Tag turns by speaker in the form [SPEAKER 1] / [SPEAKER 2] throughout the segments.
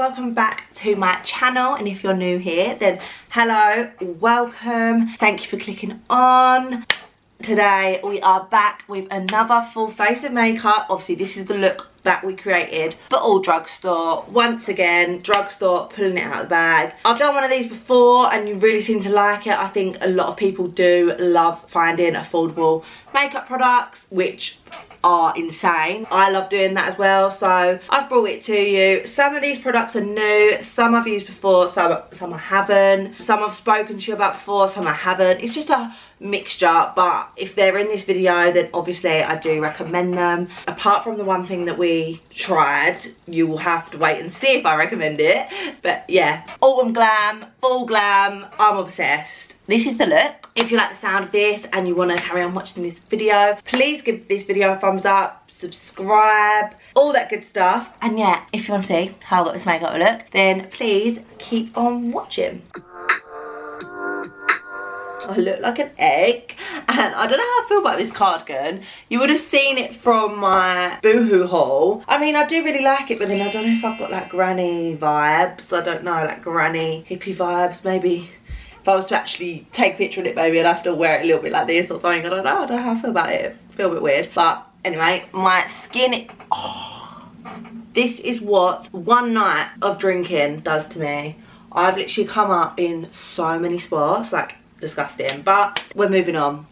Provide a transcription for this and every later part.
[SPEAKER 1] welcome back to my channel, and if you're new here then hello, welcome, thank you for clicking on. Today we are back with another full face of makeup. Obviously this is the look that we created, but all drugstore. Once again, drugstore, pulling it out of the bag. I've done one of these before and you really seem to like it. I think a lot of people do love finding affordable makeup products, which are insane. I love doing that as well, so I've brought it to you. Some of these products are new, some I've used before, some I haven't, some I've spoken to you about before, some I haven't. It's just a mixture, but if they're in this video then obviously I do recommend them. Apart from the one thing that we tried, you will have to wait and see if I recommend it. But yeah, autumn glam, fall glam, I'm obsessed. This is the look. If you like the sound of this and you want to carry on watching this video, please give this video a thumbs up, subscribe, all that good stuff. And yeah, if you want to see how I got this makeup look, then please keep on watching. I look like an egg, and I don't know how I feel about this cardigan. You would have seen it from my Boohoo haul. I mean, I do really like it, but then I don't know if I've got like granny vibes. I don't know, like granny hippie vibes. Maybe if I was to actually take a picture of it, maybe I'd have to wear it a little bit like this or something. I don't know how I feel about it. I feel a bit weird. But anyway, my skin, this is what one night of drinking does to me. I've literally come up in so many spots, like disgusting. But we're moving on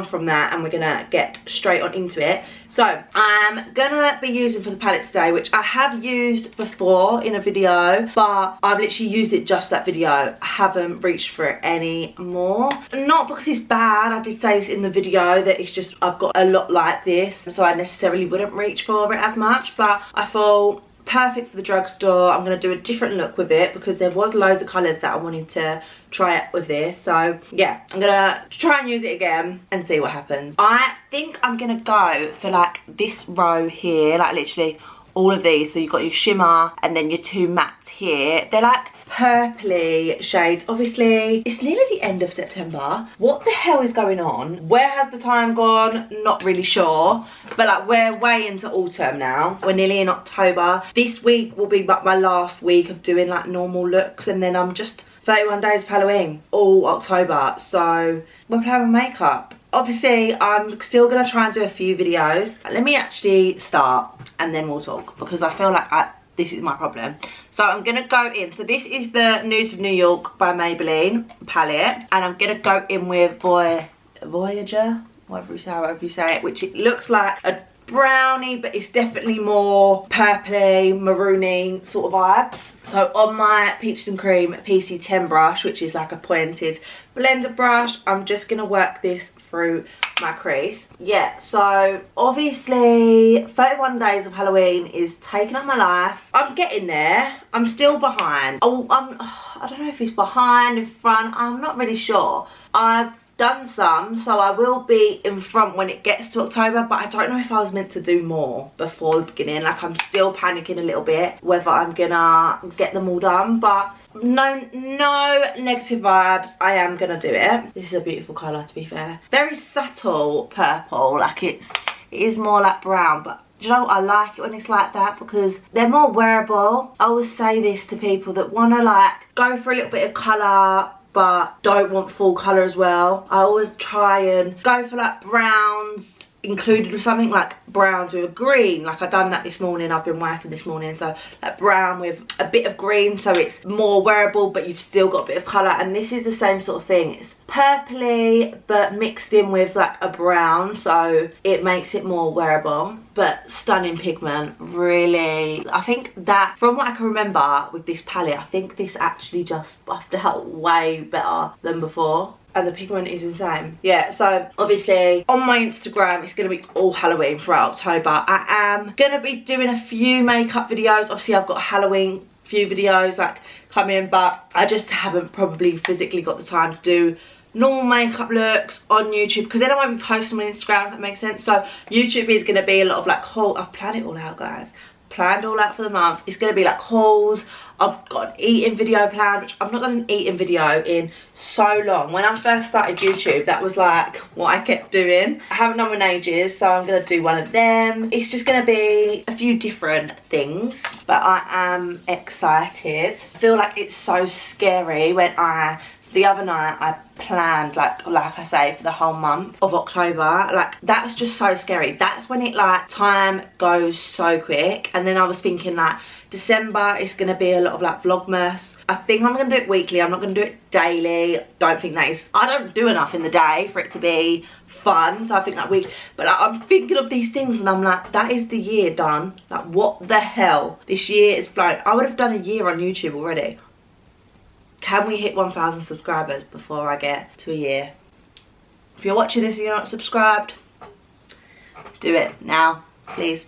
[SPEAKER 1] from that, and we're gonna get straight on into it. So I'm gonna be using for the palette today, which I have used before in a video, but I've literally used it just that video. I haven't reached for it anymore, not because it's bad. I did say this in the video that it's just I've got a lot like this, so I necessarily wouldn't reach for it as much. But I thought perfect for the drugstore. I'm going to do a different look with it because there was loads of colours that I wanted to try it with this. So yeah, I'm going to try and use it again and see what happens. I think I'm going to go for like this row here, like literally all of these. So you've got your shimmer and then your two mattes here. They're like purpley shades. Obviously it's nearly the end of September. What the hell is going on? Where has the time gone? Not really sure, but like we're way into autumn now. We're nearly in October. This week will be my last week of doing like normal looks, and then I'm just 31 days of Halloween all October, so we're playing with makeup. Obviously I'm still gonna try and do a few videos. Let me actually start and then we'll talk, because I feel like this is my problem. So I'm gonna go in. So this is the Nudes of New York by Maybelline palette, and I'm gonna go in with Voyager, whatever you say it, which it looks like a brownie, but it's definitely more purpley, maroony sort of vibes. So on my Peaches and Cream PC10 brush, which is like a pointed blender brush, I'm just gonna work this through my crease. Yeah, so obviously 31 days of Halloween is taking up my life. I'm getting there. I'm still behind. I don't know if it's behind, in front, I'm not really sure. I've done some, so I will be in front when it gets to October, but I don't know if I was meant to do more before the beginning. Like I'm still panicking a little bit whether I'm gonna get them all done, but no negative vibes. I am gonna do it. This is a beautiful colour, to be fair. Very subtle purple, like it is more like brown, but do you know what? I like it when it's like that because they're more wearable. I always say this to people that want to like go for a little bit of colour but don't want full colour as well. I always try and go for like browns included with something, like browns with a green. Like I've done that this morning. I've been working this morning, so like brown with a bit of green, so it's more wearable but you've still got a bit of colour. And this is the same sort of thing. It's purpley but mixed in with like a brown, so it makes it more wearable, but stunning pigment. Really, I think that from what I can remember with this palette, I think this actually just buffed out way better than before. And the pigment is insane. Yeah, so obviously on my Instagram it's going to be all Halloween throughout October. I am going to be doing a few makeup videos. Obviously I've got a Halloween few videos like coming, but I just haven't probably physically got the time to do normal makeup looks on YouTube, because then I won't be posting on Instagram, if that makes sense. So YouTube is going to be a lot of like haul. I've planned it all out, guys. planned all out for the month. It's going to be like hauls. I've got an eating video planned, which I've not done an eating video in so long. When I first started YouTube, that was like what I kept doing. I haven't done one in ages, so I'm going to do one of them. It's just going to be a few different things, but I am excited. I feel like it's so scary when the other night I planned like I say for the whole month of October. Like that's just so scary. That's when it like time goes so quick. And then I was thinking like December is gonna be a lot of like vlogmas. I think I'm gonna do it weekly. I'm not gonna do it daily. Don't think that is, I don't do enough in the day for it to be fun. So I think that week, but like, I'm thinking of these things and I'm like, that is the year done. Like what the hell, this year is flown. I would have done a year on YouTube already. Can we hit 1,000 subscribers before I get to a year? If you're watching this and you're not subscribed, do it now, please.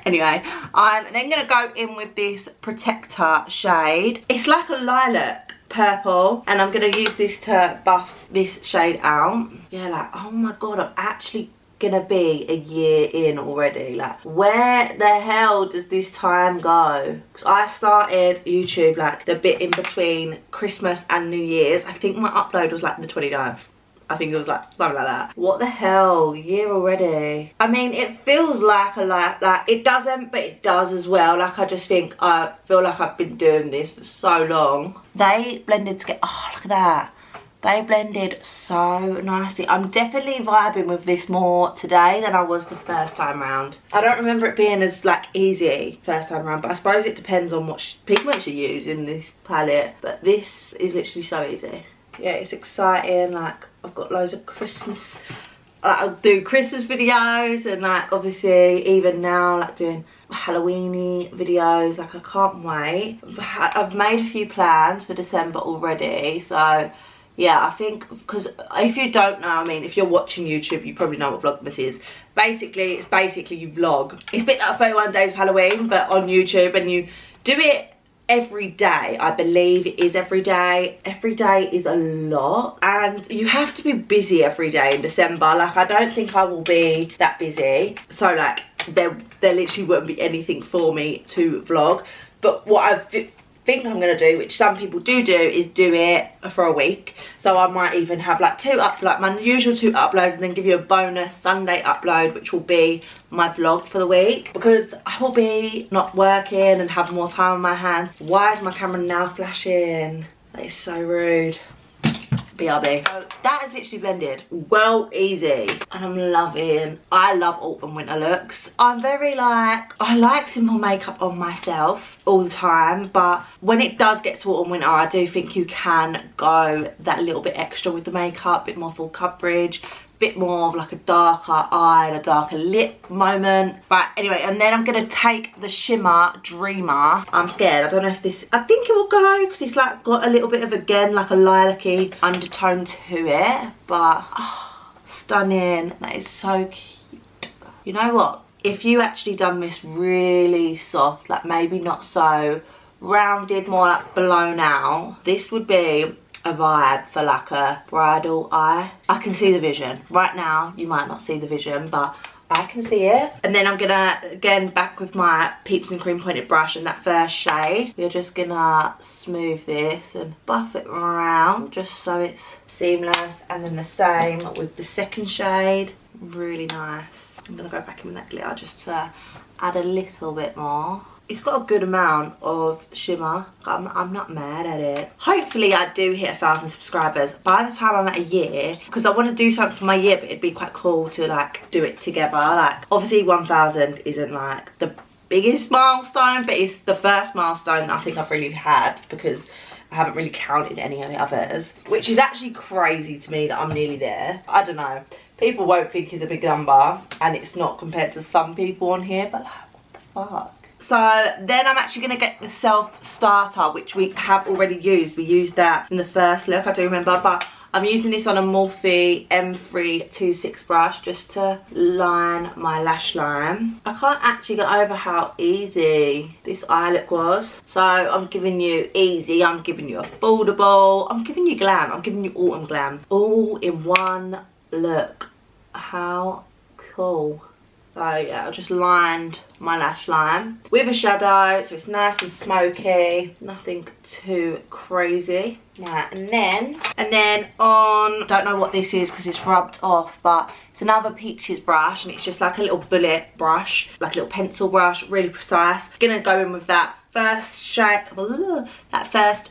[SPEAKER 1] Anyway, I'm then going to go in with this Protector shade. It's like a lilac purple, and I'm going to use this to buff this shade out. Yeah, like, oh my god, I'm actually gonna be a year in already. Like, where the hell does this time go? Because I started YouTube like the bit in between Christmas and New Year's. I think my upload was like the 29th. I think it was like something like that. What the hell, year already? I mean, it feels like a like it doesn't, but it does as well. Like I just think I feel like I've been doing this for so long. They blended together. Oh, look at that. They blended so nicely. I'm definitely vibing with this more today than I was the first time round. I don't remember it being as like easy first time round, but I suppose it depends on what pigments you use in this palette. But this is literally so easy. Yeah, it's exciting. Like I've got loads of Christmas. I'll do Christmas videos and like obviously even now like doing Halloweeny videos. Like I can't wait. I've made a few plans for December already, so yeah, I think, because if you don't know, I mean, if you're watching YouTube, you probably know what Vlogmas is. Basically, it's basically you vlog. It's a bit like 31 Days of Halloween, but on YouTube, and you do it every day. I believe it is every day. Every day is a lot, and you have to be busy every day in December. Like, I don't think I will be that busy. So, like, there literally won't be anything for me to vlog. But what I think I'm gonna do, which some people do, is do it for a week. So I might even have like my usual 2 uploads, and then give you a bonus Sunday upload, which will be my vlog for the week, because I will be not working and have more time on my hands. Why is my camera now flashing? That is so rude. BRB. So that is literally blended well easy, and I'm loving. I love autumn winter looks. I'm very like, I like simple makeup on myself all the time, but when it does get to autumn winter, I do think you can go that little bit extra with the makeup, bit more full coverage, bit more of like a darker eye and a darker lip moment. But anyway, and then I'm gonna take the shimmer Dreamer. I'm scared, I don't know if this, I think it will go, because it's like got a little bit of, again, like a lilac-y undertone to it. But oh, stunning. That is so cute. You know what, if you actually done this really soft, like maybe not so rounded, more like blown out, this would be a vibe for like a bridal eye. I can see the vision. Right now, you might not see the vision, but I can see it. And then I'm gonna, again, back with my Peeps and Cream Pointed brush and that first shade, we're just gonna smooth this and buff it around just so it's seamless. And then the same with the second shade. Really nice. I'm gonna go back in with that glitter just to add a little bit more. It's got a good amount of shimmer. I'm not mad at it. Hopefully I do hit 1,000 subscribers by the time I'm at a year, because I want to do something for my year, but it'd be quite cool to like do it together. Like obviously 1,000 isn't like the biggest milestone, but it's the first milestone that I think I've really had, because I haven't really counted any of the others, which is actually crazy to me that I'm nearly there. I don't know. People won't think it's a big number, and it's not compared to some people on here, but like, what the fuck? So then I'm actually going to get the Self Starter, which we have already used. We used that in the first look, I do remember, but I'm using this on a Morphe M326 brush just to line my lash line. I can't actually get over how easy this eye look was. So I'm giving you easy, I'm giving you affordable, I'm giving you glam, I'm giving you autumn glam, all in one look. How cool So yeah, I just lined my lash line with a shadow, so it's nice and smoky, nothing too crazy. Right, and then on, don't know what this is because it's rubbed off, but it's another Peaches brush, and it's just like a little bullet brush, like a little pencil brush, really precise. Gonna go in with that first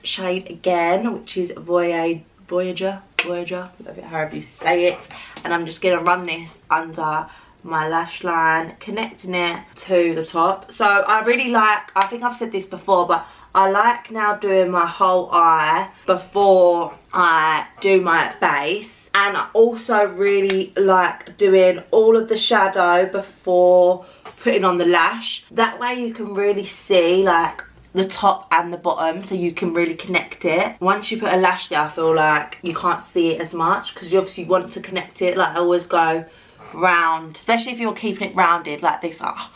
[SPEAKER 1] shade again, which is Voyager, however you say it, and I'm just gonna run this under my lash line, connecting it to the top. So I really like, I think I've said this before, but I like now doing my whole eye before I do my base, and I also really like doing all of the shadow before putting on the lash. That way you can really see like the top and the bottom, so you can really connect it. Once you put a lash there, I feel like you can't see it as much because you obviously want to connect it. Like I always go round, especially if you're keeping it rounded like this. Oh,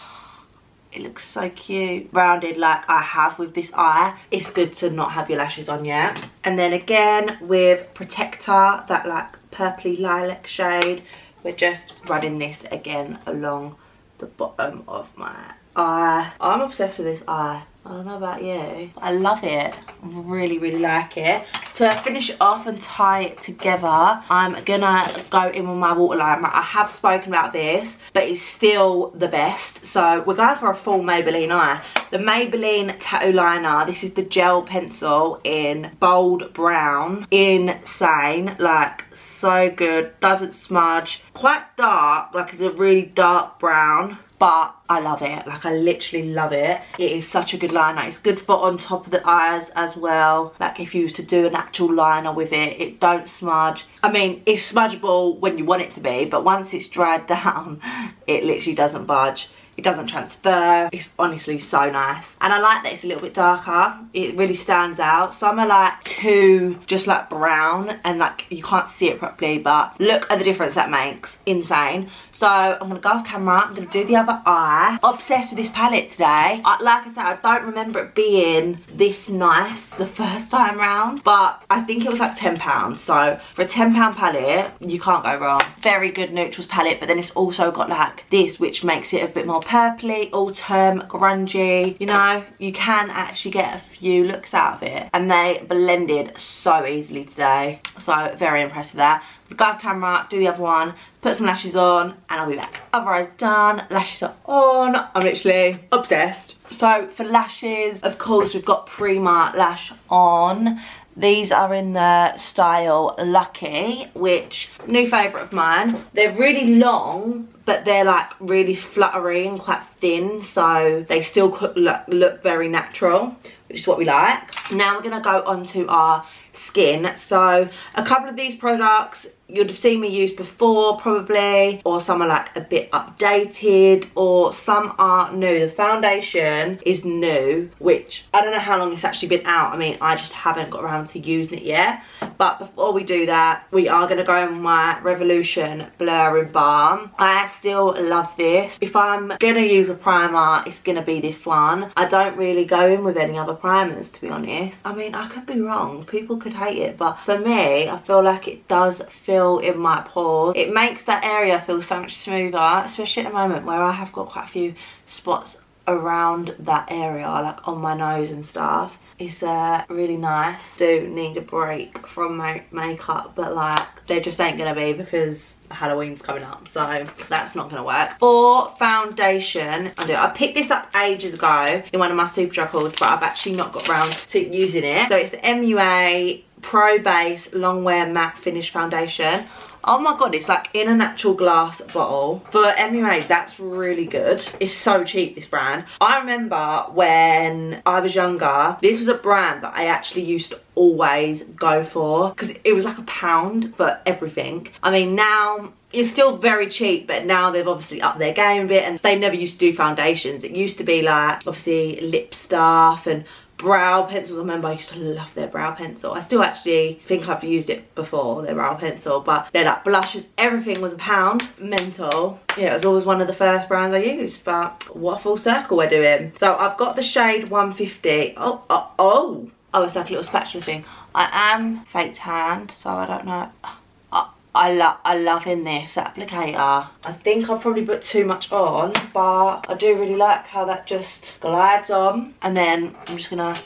[SPEAKER 1] it looks so cute rounded like I have with this eye. It's good to not have your lashes on yet. And then again with Protector, that like purpley lilac shade, we're just running this again along the bottom of my eye. I'm obsessed with this eye. I don't know about you, but I love it. Really, really like it. To finish it off and tie it together, I'm gonna go in with my waterline. I have spoken about this, but it's still the best. So we're going for a full Maybelline eye. The Maybelline Tattoo Liner, this is the gel pencil in bold brown. Insane, like so good, doesn't smudge. Quite dark, like it's a really dark brown, but I love it. Like I literally love it. It is such a good liner. It's good for on top of the eyes as well. Like if you used to do an actual liner with it, it don't smudge. I mean, it's smudgeable when you want it to be, but once it's dried down, it literally doesn't budge. It doesn't transfer. It's honestly so nice. And I like that it's a little bit darker. It really stands out. Some are like too just like brown and like you can't see it properly, but look at the difference that makes. Insane. So I'm gonna go off camera. I'm gonna do the other eye. Obsessed with this palette today. Like I said, I don't remember it being this nice the first time round, but I think it was like £10. So for a £10 palette, you can't go wrong. Very good neutrals palette, but then it's also got like this, which makes it a bit more purpley, autumn, grungy. You know, you can actually get a few looks out of it, and they blended so easily today. So very impressed with that. Go off camera, do the other one, put some lashes on, and I'll be back. Other eye's done, lashes are on. I'm literally obsessed. So for lashes, of course, we've got Primalash on. These are in the style Lucky, which, new favourite of mine. They're really long, but they're like really fluttery and quite thin, so they still look very natural, which is what we like. Now we're gonna go on to our skin. So a couple of these products you'd have seen me use before probably, or some are like a bit updated, or some are new. The foundation is new, which I don't know how long it's actually been out. I mean, I just haven't got around to using it yet. But before we do that, we are going to go in my Revolution Blurring Balm. I still love this. If I'm going to use a primer, it's going to be this one. I don't really go in with any other primers, to be honest. I mean, I could be wrong. People could hate it, but for me, I feel like it does feel in my pores. It makes that area feel so much smoother, especially at the moment where I have got quite a few spots around that area, like on my nose and stuff. It's really nice. Do need a break from my makeup, but like they just ain't gonna be because Halloween's coming up, so that's not gonna work. For foundation, I picked this up ages ago in one of my Superdrug hauls, but I've actually not got around to using it. So it's the MUA Pro Base Longwear Matte Finish Foundation. Oh my god, it's like in a natural glass bottle. For MUA, that's really good. It's so cheap, this brand. I remember when I was younger, this was a brand that I actually used to always go for because it was like £1 for everything. I mean, now it's still very cheap, but now they've obviously upped their game a bit, and they never used to do foundations. It used to be like obviously lip stuff and brow pencils. I remember I used to love their brow pencil. I still actually think I've used it before, their brow pencil, but they're like blushes, everything was £1. Mental. Yeah, it was always one of the first brands I used, but what a full circle we're doing. So I've got the shade 150. Oh, it's like a little spatula thing. I am fake tanned, so I don't know. I'm loving this applicator. I think I've probably put too much on, but I do really like how that just glides on. And then I'm just gonna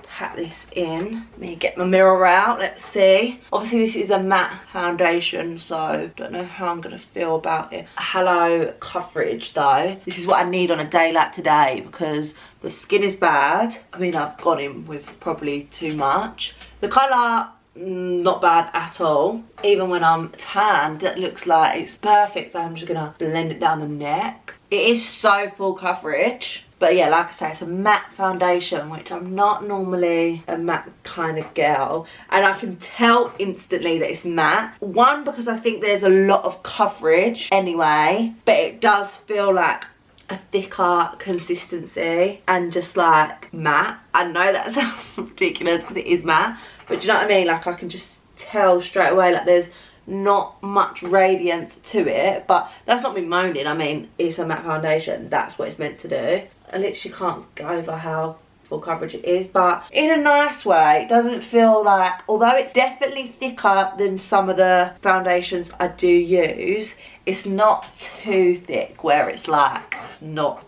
[SPEAKER 1] pat this in. Let me get my mirror out, let's see. Obviously this is a matte foundation, so don't know how I'm gonna feel about it. Halo coverage though. This is what I need on a day like today because the skin is bad. I mean, I've gone in with probably too much. The colour, not bad at all. Even when I'm tanned, it looks like it's perfect. So I'm just gonna blend it down the neck. It is so full coverage. But yeah, like I say, it's a matte foundation, which I'm not normally a matte kind of girl. And I can tell instantly that it's matte. One, because I think there's a lot of coverage anyway. But it does feel like a thicker consistency and just like matte. I know that sounds ridiculous because it is matte. But do you know what I mean? Like I can just tell straight away like there's not much radiance to it. But that's not me moaning. I mean, it's a matte foundation. That's what it's meant to do. I literally can't get over how full coverage it is, but in a nice way. It doesn't feel like, although it's definitely thicker than some of the foundations I do use, it's not too thick where it's like not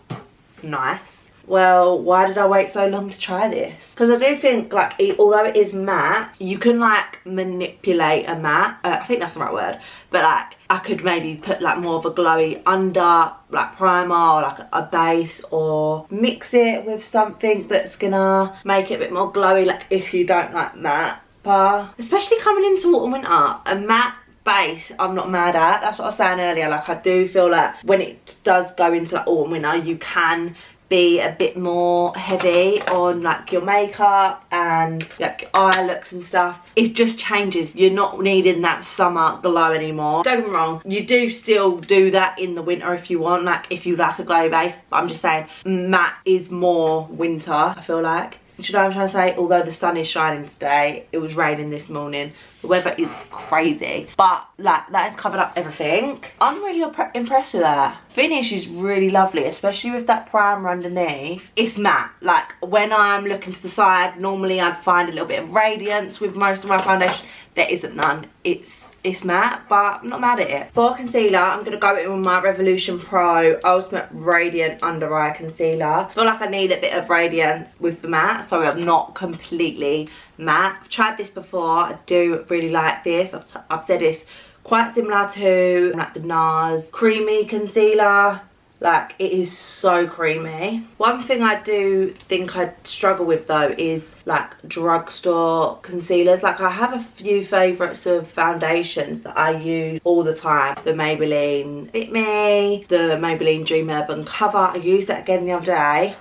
[SPEAKER 1] nice. Well, why did I wait so long to try this? Because I do think like although it is matte, you can like manipulate a matte. I think that's the right word. But like I could maybe put like more of a glowy under like primer or like a base, or mix it with something that's gonna make it a bit more glowy, like if you don't like matte. But especially coming into autumn winter, a matte base I'm not mad at. That's what I was saying earlier. Like I do feel like when it does go into like autumn winter, you can be a bit more heavy on like your makeup and like your eye looks and stuff. It just changes. You're not needing that summer glow anymore. Don't get me wrong, you do still do that in the winter if you want, like if you like a glow base, but I'm just saying matte is more winter, I feel like. Do you know what I'm trying to say? Although the sun is shining today, it was raining this morning. The weather is crazy. But like that has covered up everything. I'm really impressed with that. Finish is really lovely, especially with that primer underneath. It's matte. Like when I'm looking to the side, normally I'd find a little bit of radiance with most of my foundation. There isn't none. It's matte, but I'm not mad at it. For concealer, I'm going to go in with my Revolution Pro Ultimate Radiant Under Eye Concealer. I feel like I need a bit of radiance with the matte, so I'm not completely matte. I've tried this before. I do really like this. I've said it's quite similar to like the NARS Creamy Concealer. Like it is so creamy. One thing I do think I struggle with though is like drugstore concealers. Like I have a few favourites of foundations that I use all the time. The Maybelline Fit Me, the Maybelline Dream Urban Cover. I used that again the other day.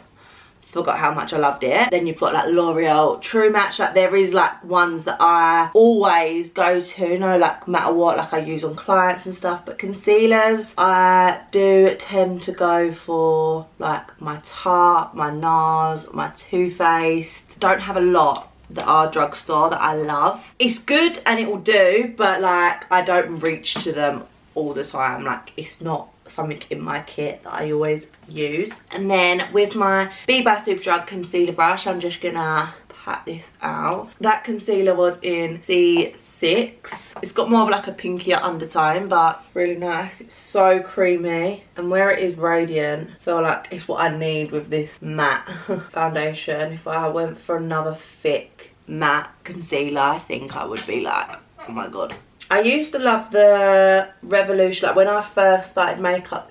[SPEAKER 1] Forgot how much I loved it. Then you've got like L'Oreal True Match. Like there is like ones that I always go to, no, like no matter what, like I use on clients and stuff. But concealers, I do tend to go for like my Tarte, my NARS, my Too Faced. Don't have a lot that are drugstore that I love. It's good and it will do, but like I don't reach to them all the time. Like it's not something in my kit that I always use. And then with my Be by Superdrug concealer brush, I'm just gonna pat this out. That concealer was in C6. It's got more of like a pinkier undertone, but really nice. It's so creamy, and where it is radiant, I feel like it's what I need with this matte foundation. If I went for another thick matte concealer, I think I would be like, oh my god. I used to love the Revolution, like when I first started makeup.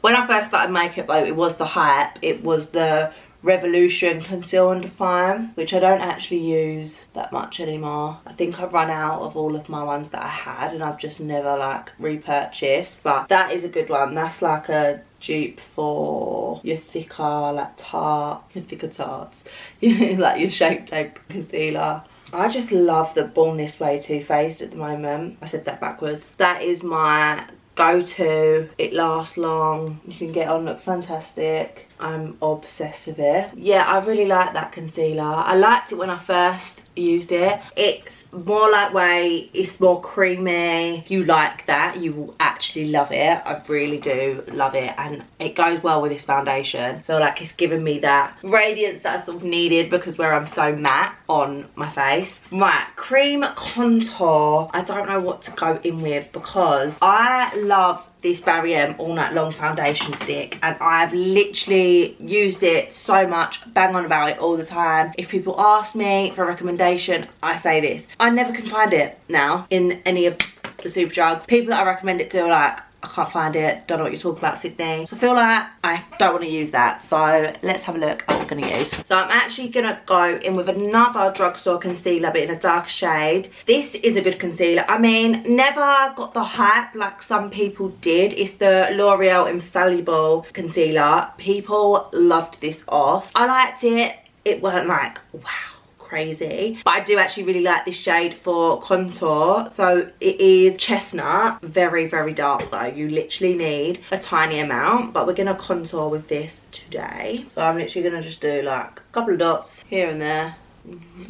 [SPEAKER 1] When I first started makeup though, it was the hype. It was the Revolution Conceal and Define, which I don't actually use that much anymore. I think I've run out of all of my ones that I had and I've just never like repurchased. But that is a good one. That's like a dupe for your thicker like Tarte, your thicker tarts, like your Shape Tape concealer. I just love the Born This Way Too Faced at the moment. I said that backwards. That is my go-to. It lasts long. You can get on, look fantastic. I'm obsessed with it. Yeah, I really like that concealer. I liked it when I first used it. It's more lightweight, it's more creamy. If you like that, you will actually love it. I really do love it, and it goes well with this foundation. I feel like it's given me that radiance that I sort of needed because where I'm so matte on my face. Right, cream contour. I don't know what to go in with because I love this BarryM All Night Long foundation stick, and I've literally used it so much, bang on about it all the time. If people ask me for a recommendation, I say this. I never can find it now in any of the Superdrugs. People that I recommend it to are like, I can't find it, don't know what you're talking about, Sydney. So I feel like I don't want to use that. So let's have a look at what I'm going to use. So I'm actually going to go in with another drugstore concealer, but in a dark shade. This is a good concealer. I mean, never got the hype like some people did. It's the L'Oreal Infallible concealer. People loved this off. I liked it. It weren't like, wow, crazy, but I do actually really like this shade for contour. So it is chestnut, very dark though. You literally need a tiny amount, but we're gonna contour with this today. So I'm literally gonna just do like a couple of dots here and there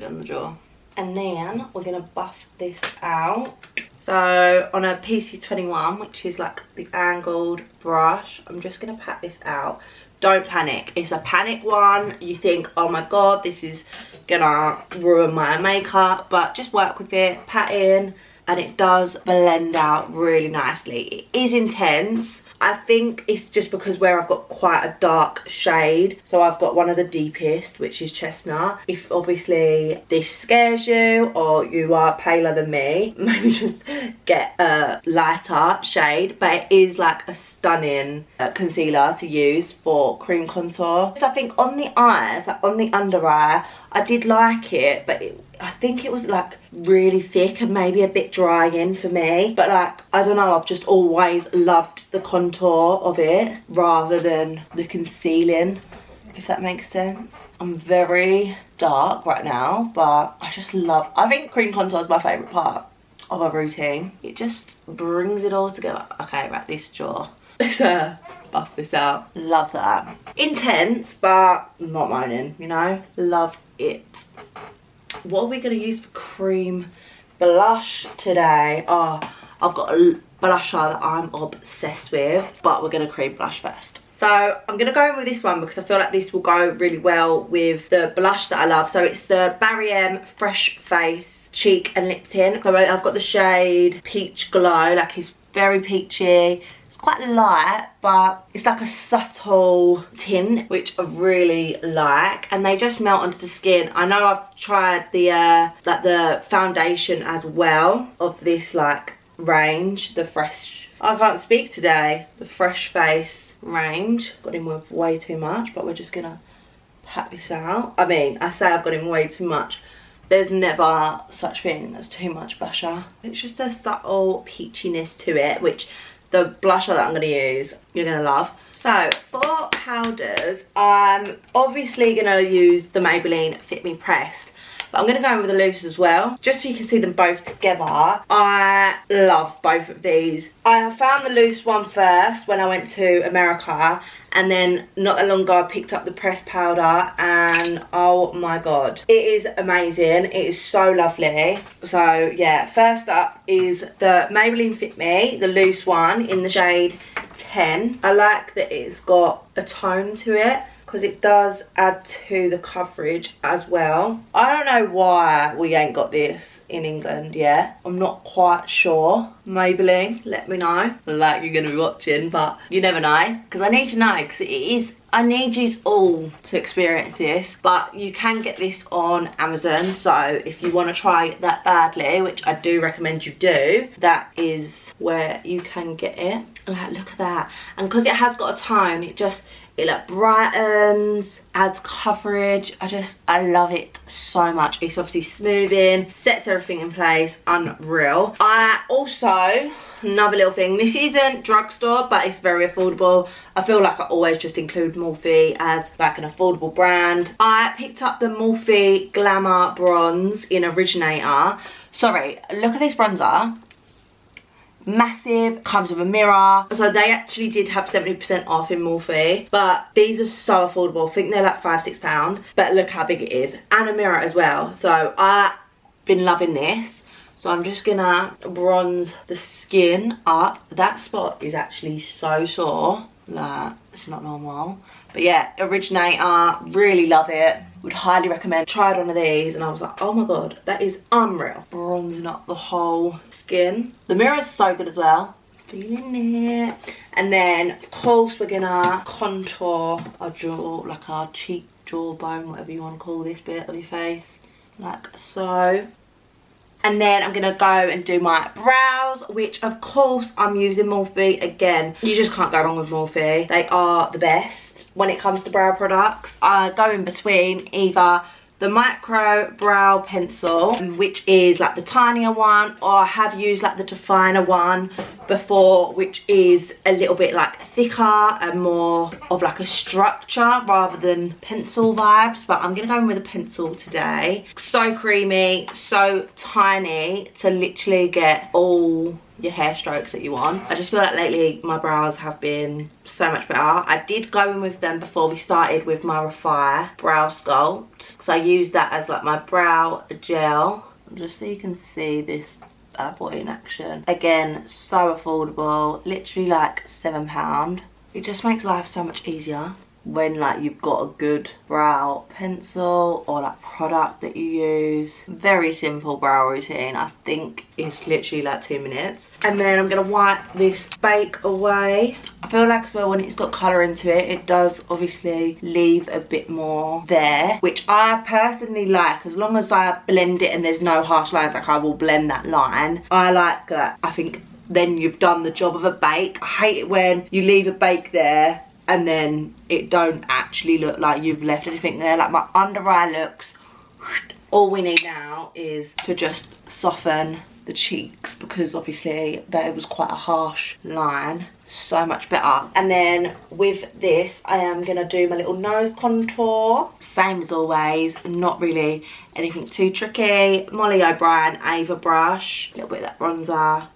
[SPEAKER 1] on the jaw, and then we're gonna buff this out. So on a PC21, which is like the angled brush, I'm just gonna pat this out. Don't panic. It's a panic one. You think, oh my god, this is gonna ruin my makeup, but just work with it, pat in, and it does blend out really nicely. It is intense. I think it's just because where I've got quite a dark shade, so I've got one of the deepest, which is chestnut. If obviously this scares you or you are paler than me, maybe just get a lighter shade, but it is like a stunning concealer to use for cream contour. So I think on the eyes, like on the under eye, I did like it, but I think it was like really thick and maybe a bit drying for me. But like, I don't know, I've just always loved the contour of it rather than the concealing, if that makes sense. I'm very dark right now, but I just love, I think cream contour is my favourite part of a routine. It just brings it all together. Okay, right, this jaw. Let's buff this out. Love that. Intense, but not moaning, you know? Love it. What are we going to use for cream blush today? Oh, I've got a blusher that I'm obsessed with, but we're going to cream blush first. So I'm going to go in with this one because I feel like this will go really well with the blush that I love. So it's the BarryM Fresh Face Cheek and Lip Tint. So I've got the shade Peach Glow, like it's very peachy. It's quite light, but it's like a subtle tint, which I really like, and they just melt onto the skin. I know I've tried the like the foundation as well of this like range, the fresh, I can't speak today, the Fresh Face range. Got in with way too much, but we're just gonna pat this out. I mean, I say I've got in way too much. There's never such thing as too much blusher. It's just a subtle peachiness to it, which the blusher that I'm going to use, you're going to love. So for powders, I'm obviously going to use the Maybelline Fit Me Pressed, but I'm going to go in with the loose as well, just so you can see them both together. I love both of these. I found the loose one first when I went to America, and then not that long ago I picked up the pressed powder, and oh my god, it is amazing. It is so lovely. So yeah, first up is the Maybelline Fit Me, the loose one in the shade 10. I like that it's got a tone to it, because it does add to the coverage as well. I don't know why we ain't got this in England yet. I'm not quite sure. Maybelline, let me know. Like you're going to be watching, but you never know. Because I need to know, because it is, I need you all to experience this. But you can get this on Amazon, so if you want to try it that badly, which I do recommend you do, that is where you can get it. Like, look at that. And because it has got a tone, it like brightens, adds coverage. I love it so much. It's obviously smoothing, sets everything in place, unreal. I also, another little thing, this isn't drugstore, but it's very affordable. I feel like I always just include Morphe as like an affordable brand. I picked up the Morphe Glamabronze in Originator. Sorry, look at this bronzer. massive, comes with a mirror. So they actually did have 70% off in Morphe, but these are so affordable. I think they're like £5–6, but look how big it is, and a mirror as well. So I've been loving this. So I'm just gonna bronze the skin up. That spot is actually so sore, like it's not normal. But yeah, Originator, really love it. Would highly recommend. Tried one of these and I was like, oh my god, that is unreal. Bronzing up the whole skin. The mirror is so good as well. Feeling it. And then of course we're gonna contour our jaw, like our cheek, jawbone, whatever you want to call this bit of your face, like so. And then I'm going to go and do my brows, which of course I'm using Morphe again. You just can't go wrong with Morphe. They are the best when it comes to brow products. I go in between either the micro brow pencil, which is like the tinier one, or I have used like the definer one before, which is a little bit like thicker and more of like a structure rather than pencil vibes. But I'm gonna go in with a pencil today. So creamy, so tiny to literally get all your hair strokes that you want. I just feel like lately my brows have been so much better. I did go in with them before we started with my Refire brow sculpt, because I used that as like my brow gel, just so you can see this bad boy in action. Again, so affordable, literally like £7. It just makes life so much easier when like you've got a good brow pencil or like product that you use. Very simple brow routine. I think it's literally like 2 minutes. And then I'm gonna wipe this bake away. I feel like as well when it's got colour into it, it does obviously leave a bit more there, which I personally like. As long as I blend it and there's no harsh lines, like I will blend that line. I like that. I think then you've done the job of a bake. I hate it when you leave a bake there and then it don't actually look like you've left anything there. Like my under eye looks, all we need now is to just soften the cheeks, because obviously there was quite a harsh line. So much better. And then with this I am gonna do my little nose contour, same as always, not really anything too tricky. Molly O'Brien Ava brush, a little bit of that bronzer,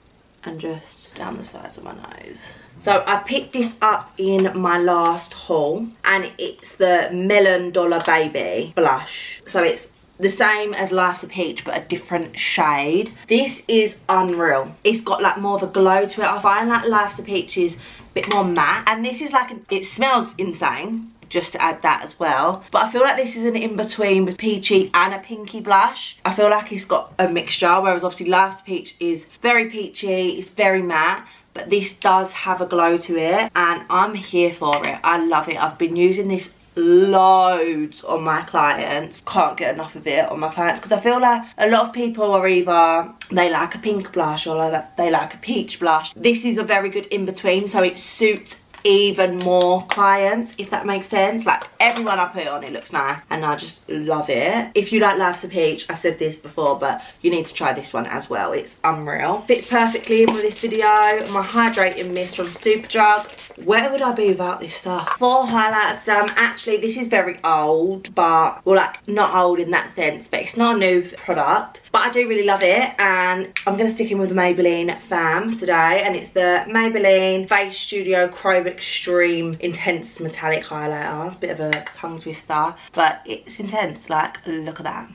[SPEAKER 1] and just down the sides of my nose. So I picked this up in my last haul, and it's the Melon Dollar Baby blush. So it's the same as Life's a Peach, but a different shade. This is unreal. It's got like more of a glow to it. I find that Life's a Peach is a bit more matte, and this is like, it smells insane, just to add that as well. But I feel like this is an in-between with peachy and a pinky blush. I feel like it's got a mixture, whereas obviously Life's a Peach is very peachy, it's very matte, but this does have a glow to it, and I'm here for it. I love it. I've been using this loads on my clients. Can't get enough of it on my clients, because I feel like a lot of people are either they like a pink blush or like they like a peach blush. This is a very good in-between, so it suits even more clients, if that makes sense. Like everyone I put it on, it looks nice, and I just love it. If you like Life's a Peach, I said this before, but you need to try this one as well. It's unreal. Fits perfectly in with this video. My hydrating mist from Superdrug. Where would I be without this stuff? 4 highlights done. Actually, this is very old, but, well, like not old in that sense, but it's not a new product, but I do really love it. And I'm gonna stick in with the Maybelline fam today, and it's the Maybelline Face Studio Chrome Extreme Intense Metallic Highlighter. Bit of a tongue twister, but it's intense. Like, look at that.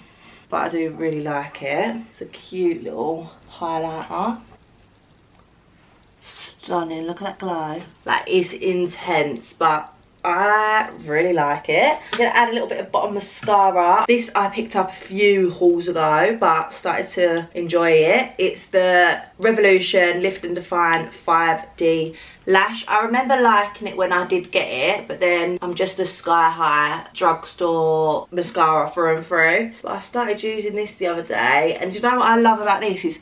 [SPEAKER 1] But I do really like it. It's a cute little highlighter. Stunning. Look at that glow. Like, it's intense, but I really like it. I'm going to add a little bit of bottom mascara. This I picked up a few hauls ago, but started to enjoy it. It's the Revolution Lift and Define 5D Lash. I remember liking it when I did get it, but then I'm just a Sky High drugstore mascara through and through. But I started using this the other day, and do you know what I love about this is,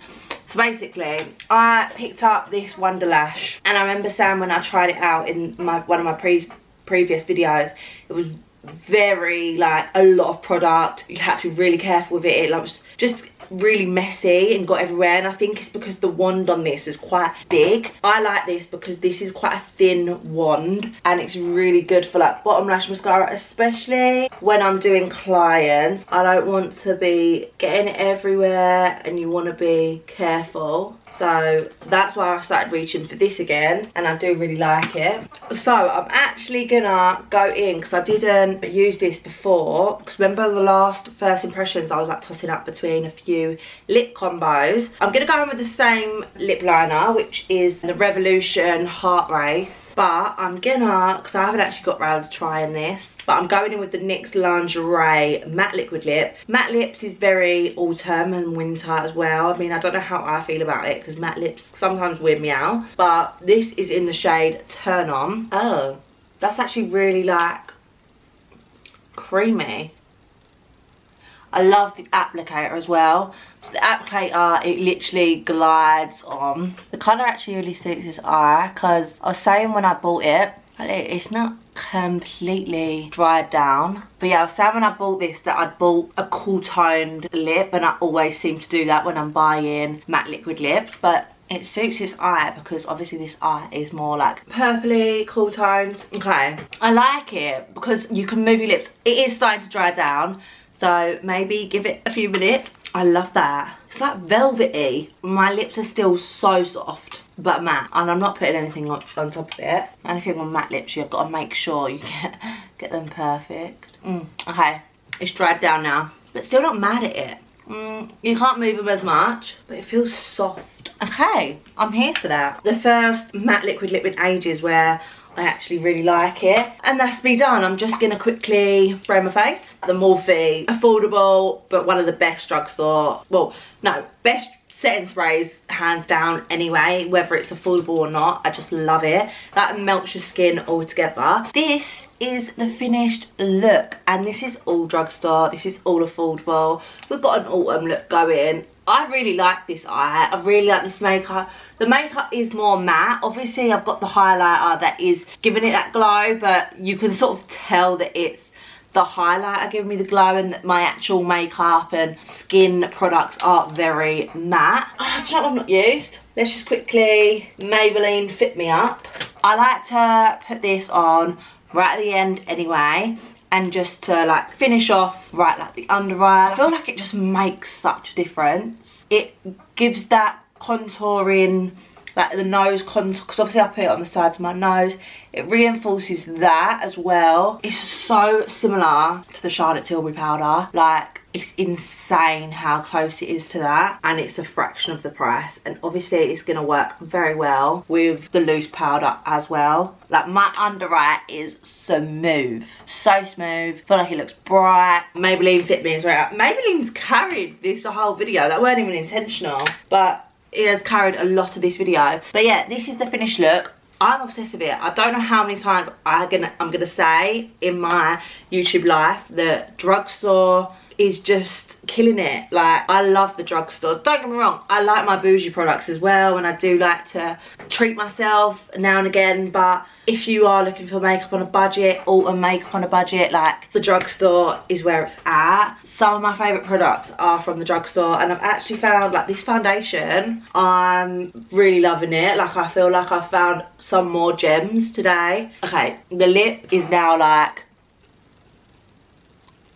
[SPEAKER 1] so basically, I picked up this Wonder Lash, and I remember saying when I tried it out in one of my previous videos, it was very, like, a lot of product. You had to be really careful with it. It was just really messy and got everywhere, and I think it's because the wand on this is quite big. I like this because this is quite a thin wand, and it's really good for like bottom lash mascara, especially when I'm doing clients. I don't want to be getting it everywhere, and you want to be careful. So that's why I started reaching for this again, and I do really like it. So I'm actually gonna go in, because I didn't use this before, because remember the last first impressions I was like tossing up between a few lip combos. I'm gonna go in with the same lip liner, which is the Revolution Heart Race. But I'm gonna, because I haven't actually got round to trying this, but I'm going in with the NYX Lingerie Matte Liquid Lip. Matte lips is very autumn and winter as well. I mean, I don't know how I feel about it, because matte lips sometimes weird me out. But this is in the shade Turn On. Oh, that's actually really like creamy. I love the applicator as well. So the applicator, it literally glides on. The colour actually really suits this eye, because I was saying when I bought it, it's not completely dried down. But yeah, I was saying when I bought this that I'd bought a cool toned lip, and I always seem to do that when I'm buying matte liquid lips. But it suits this eye, because obviously this eye is more like purpley, cool tones. Okay, I like it because you can move your lips. It is starting to dry down, so maybe give it a few minutes. I love that. It's like velvety. My lips are still so soft, but matte. And I'm not putting anything on top of it. Anything on matte lips, you've got to make sure you get them perfect. Okay, it's dried down now, but still not mad at it. You can't move them as much, but it feels soft. Okay, I'm here for that. The first matte liquid lip in ages where I actually really like it. And that's me done. I'm just gonna quickly spray my face. The Morphe, affordable, but one of the best drugstore, well, no, best setting sprays, hands down anyway, whether it's affordable or not. I just love it. That melts your skin altogether. This is the finished look, and this is all drugstore, this is all affordable. We've got an autumn look going. I really like this eye. I really like this makeup. The makeup is more matte. Obviously, I've got the highlighter that is giving it that glow, but you can sort of tell that it's the highlighter giving me the glow, and that my actual makeup and skin products are very matte. Oh, do you know what I've not used? Let's just quickly Maybelline Fit Me Up. I like to put this on right at the end anyway, and just to like finish off right like the under eye. I feel like it just makes such a difference. It gives that contouring, like the nose contour, because obviously I put it on the sides of my nose. It reinforces that as well. It's so similar to the Charlotte Tilbury powder. Like, it's insane how close it is to that, and it's a fraction of the price. And obviously it's gonna work very well with the loose powder as well. Like, my under eye is smooth, so smooth. I feel like it looks bright. Maybelline Fit Me is right up. Maybelline's carried this whole video. That weren't even intentional, but it has carried a lot of this video. But yeah, this is the finished look. I'm obsessed with it. I don't know how many times I'm gonna say in my YouTube life that drugstore is just killing it. Like, I love the drugstore. Don't get me wrong, I like my bougie products as well, and I do like to treat myself now and again, but if you are looking for makeup on a budget, autumn makeup on a budget, like, the drugstore is where it's at. Some of my favourite products are from the drugstore, and I've actually found, like, this foundation, I'm really loving it. Like, I feel like I found some more gems today. Okay, the lip is now like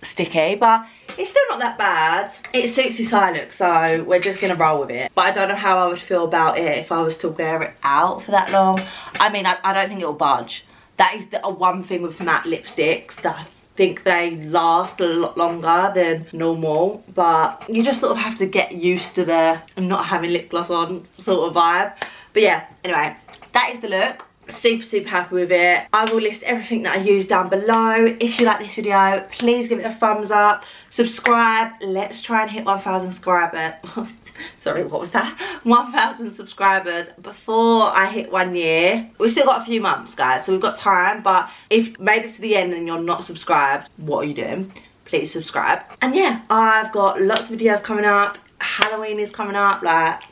[SPEAKER 1] sticky, but it's still not that bad. It suits this eye look, so we're just gonna roll with it. But I don't know how I would feel about it if I was to wear it out for that long. I mean, I don't think it'll budge. That is the one thing with matte lipsticks, that I think they last a lot longer than normal, but you just sort of have to get used to the not having lip gloss on sort of vibe. But yeah, anyway, that is the look. Super happy with it. I will list everything that I use down below. If you like this video, please give it a thumbs up, subscribe. Let's try and hit 1,000 subscribers. Sorry, what was that? 1,000 subscribers before I hit 1 year. We've still got a few months, guys, so we've got time. But if you made it to the end and you're not subscribed, what are you doing? Please subscribe. And yeah, I've got lots of videos coming up. Halloween is coming up. Like,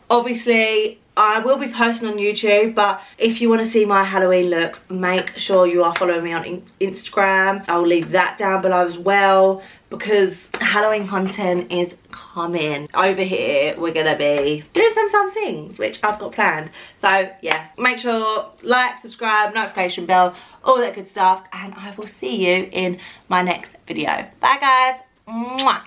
[SPEAKER 1] obviously I will be posting on YouTube, but if you want to see my Halloween looks, make sure you are following me on Instagram. I'll leave that down below as well, because Halloween content is coming. Over here, we're going to be doing some fun things, which I've got planned. So yeah, make sure, like, subscribe, notification bell, all that good stuff, and I will see you in my next video. Bye guys. Mwah.